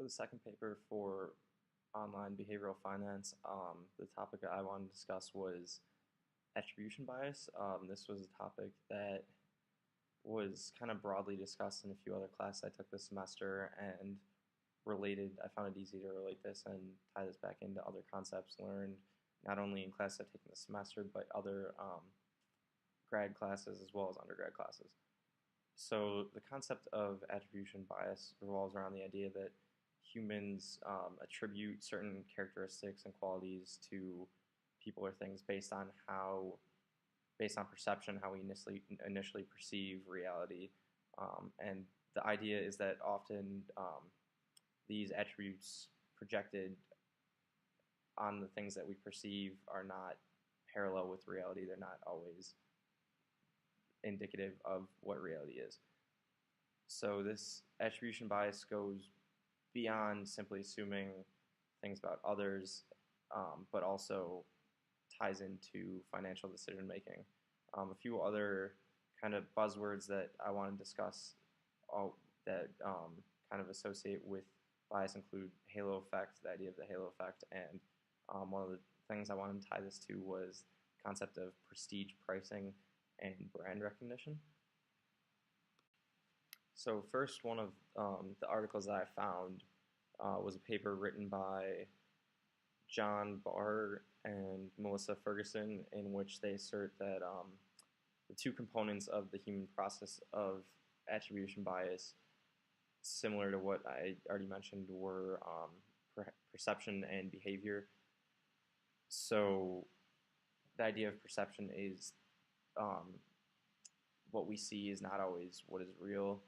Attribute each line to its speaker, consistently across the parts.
Speaker 1: For the second paper for online behavioral finance, the topic I wanted to discuss was attribution bias. This was a topic that was kind of broadly discussed in a few other classes I took this semester and related. I found it easy to relate this and tie this back into other concepts learned not only in classes I've taken this semester, but other grad classes as well as undergrad classes. So the concept of attribution bias revolves around the idea that humans attribute certain characteristics and qualities to people or things based on perception, how we initially perceive reality, and the idea is that often these attributes projected on the things that we perceive are not parallel with reality. They're not always indicative of what reality is. So this attribution bias goes beyond simply assuming things about others, but also ties into financial decision making. A few other kind of buzzwords that I want to discuss that kind of associate with bias include halo effect, the idea of the halo effect, and one of the things I wanted to tie this to was the concept of prestige pricing and brand recognition. So first, one of the articles that I found was a paper written by John Barr and Melissa Ferguson, in which they assert that the two components of the human process of attribution bias, similar to what I already mentioned, were perception and behavior. So the idea of perception is what we see is not always what is real.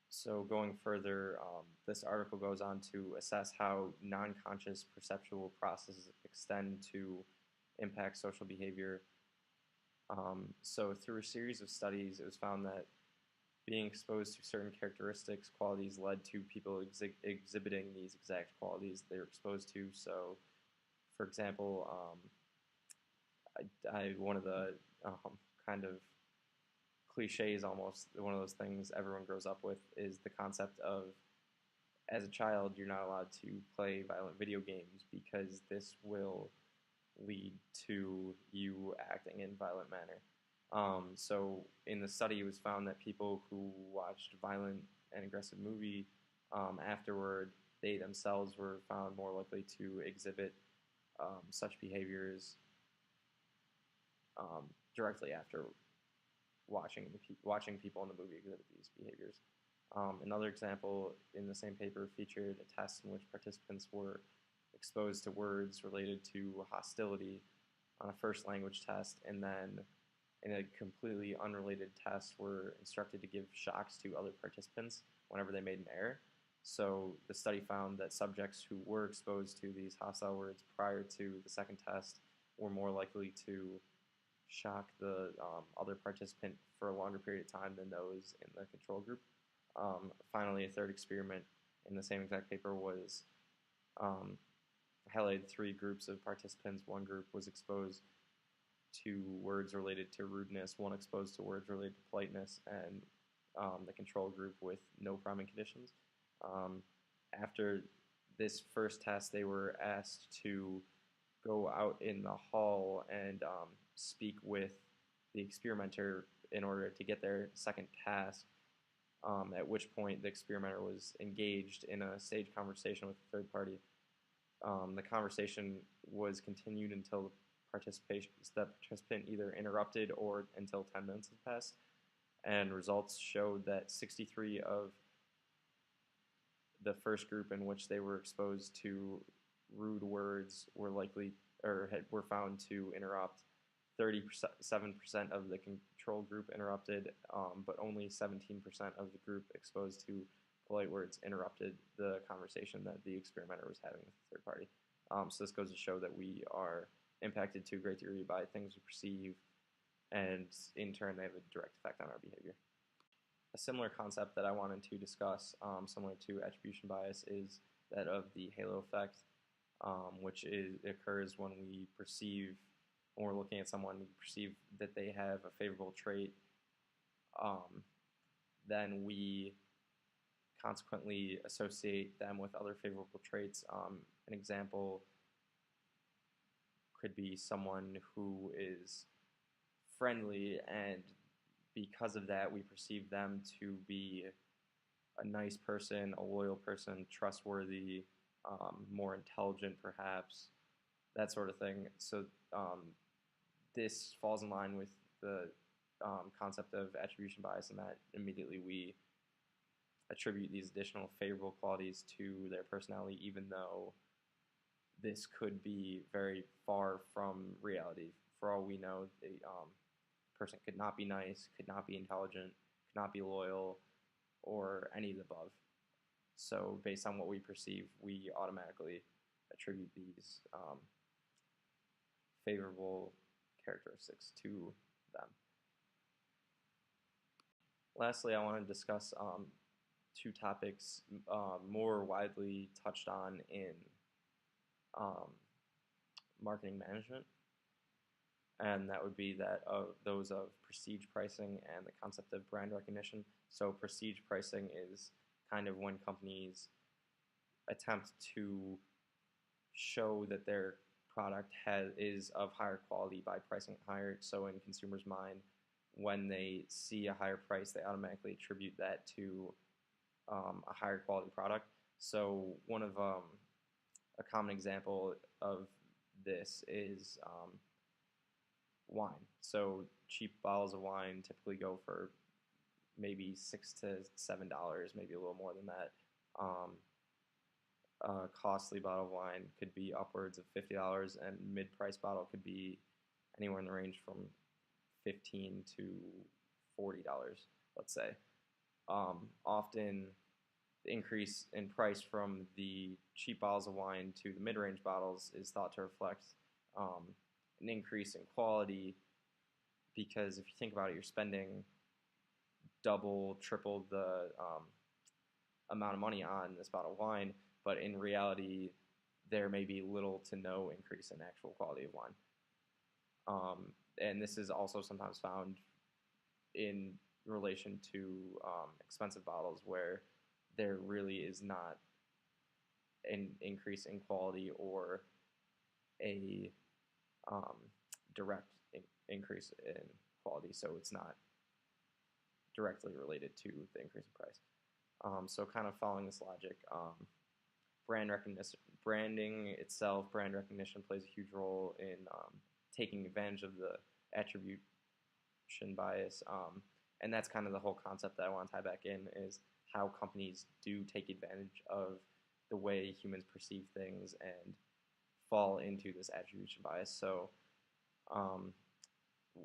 Speaker 1: So going further, this article goes on to assess how non-conscious perceptual processes extend to impact social behavior. So through a series of studies, it was found that being exposed to certain characteristics, qualities, led to people exhibiting these exact qualities they were exposed to. So, for example, one of the kind of cliches, almost one of those things everyone grows up with, is the concept of, as a child, you're not allowed to play violent video games because this will lead to you acting in a violent manner. So in the study, it was found that people who watched violent and aggressive movie afterward, they themselves were found more likely to exhibit such behaviors directly after watching people in the movie exhibit these behaviors. Another example in the same paper featured a test in which participants were exposed to words related to hostility on a first language test, and then in a completely unrelated test were instructed to give shocks to other participants whenever they made an error. So the study found that subjects who were exposed to these hostile words prior to the second test were more likely to shock the other participant for a longer period of time than those in the control group. Finally, a third experiment in the same exact paper was highlighted three groups of participants. One group was exposed to words related to rudeness, one exposed to words related to politeness, and the control group with no priming conditions. After this first test, they were asked to go out in the hall and speak with the experimenter in order to get their second task, at which point the experimenter was engaged in a staged conversation with a third party. The conversation was continued until the participant either interrupted or until 10 minutes had passed, and results showed that 63 of the first group in which they were exposed to rude words were found to interrupt. 37% of the control group interrupted, but only 17% of the group exposed to polite words interrupted the conversation that the experimenter was having with the third party. So this goes to show that we are impacted to a great degree by things we perceive, and in turn they have a direct effect on our behavior. A similar concept that I wanted to discuss, similar to attribution bias, is that of the halo effect, which occurs when we're looking at someone, we perceive that they have a favorable trait then we consequently associate them with other favorable traits. An example could be someone who is friendly, and because of that, we perceive them to be a nice person, a loyal person, trustworthy, more intelligent perhaps, that sort of thing. So this falls in line with the concept of attribution bias, and that immediately we attribute these additional favorable qualities to their personality, even though this could be very far from reality. For all we know, the person could not be nice, could not be intelligent, could not be loyal, or any of the above. So based on what we perceive, we automatically attribute these favorable characteristics to them. Lastly, I want to discuss two topics more widely touched on in marketing management, and that would be those of prestige pricing and the concept of brand recognition. So prestige pricing is kind of when companies attempt to show that their product is of higher quality by pricing it higher. So in consumers' mind, when they see a higher price, they automatically attribute that to a higher quality product. So one of a common example of this is wine. So cheap bottles of wine typically go for maybe $6 to $7, maybe a little more than that. A costly bottle of wine could be upwards of $50, and mid-price bottle could be anywhere in the range from $15 to $40, let's say. Often the increase in price from the cheap bottles of wine to the mid-range bottles is thought to reflect an increase in quality, because if you think about it, you're spending double, triple the amount of money on this bottle of wine, but in reality, there may be little to no increase in actual quality of wine. And this is also sometimes found in relation to expensive bottles, where there really is not an increase in quality or a direct increase in quality, so it's not directly related to the increase in price. So kind of following this logic, branding itself, brand recognition plays a huge role in taking advantage of the attribution bias, and that's kind of the whole concept that I want to tie back in, is how companies do take advantage of the way humans perceive things and fall into this attribution bias. So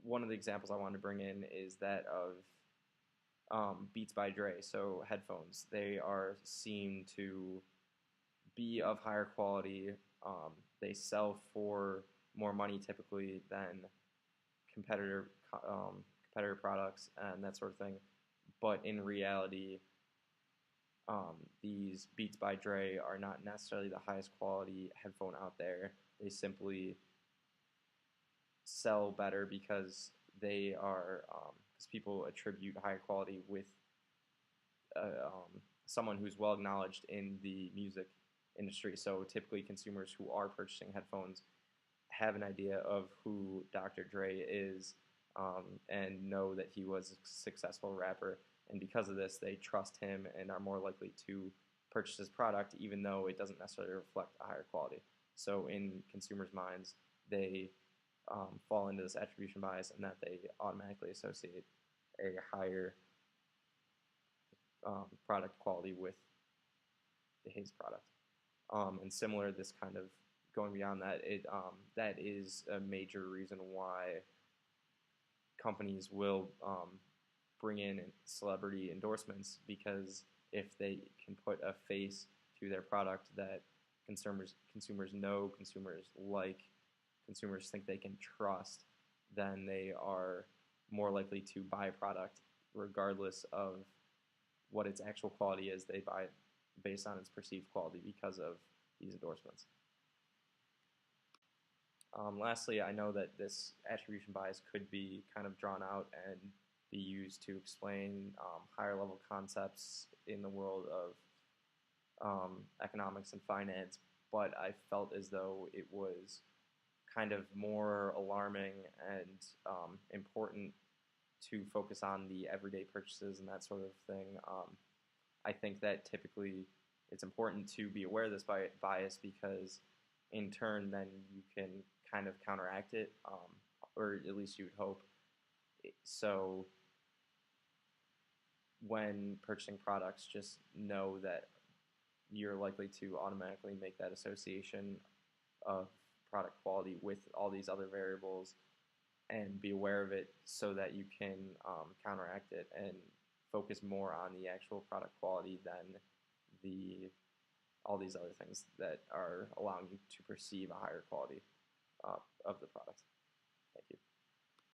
Speaker 1: one of the examples I wanted to bring in is that of Beats by Dre. So headphones, they are seen to be of higher quality. They sell for more money typically than competitor products and that sort of thing. But in reality, these Beats by Dre are not necessarily the highest quality headphone out there. They simply sell better because they are because people attribute higher quality with someone who's well acknowledged in the music industry. So typically consumers who are purchasing headphones have an idea of who Dr. Dre is and know that he was a successful rapper. And because of this, they trust him and are more likely to purchase his product, even though it doesn't necessarily reflect a higher quality. So in consumers' minds, they fall into this attribution bias, and that they automatically associate a higher product quality with his product. And similar, this kind of going beyond that, that is a major reason why companies will bring in celebrity endorsements, because if they can put a face to their product that consumers know, consumers like, consumers think they can trust, then they are more likely to buy a product regardless of what its actual quality is. They buy it based on its perceived quality because of these endorsements. Lastly, I know that this attribution bias could be kind of drawn out and be used to explain higher level concepts in the world of economics and finance, but I felt as though it was kind of more alarming and important to focus on the everyday purchases and that sort of thing. I think that typically it's important to be aware of this bias because in turn then you can kind of counteract it, or at least you would hope. So when purchasing products, just know that you're likely to automatically make that association of product quality with all these other variables and be aware of it so that you can counteract it and focus more on the actual product quality than all these other things that are allowing you to perceive a higher quality of the product.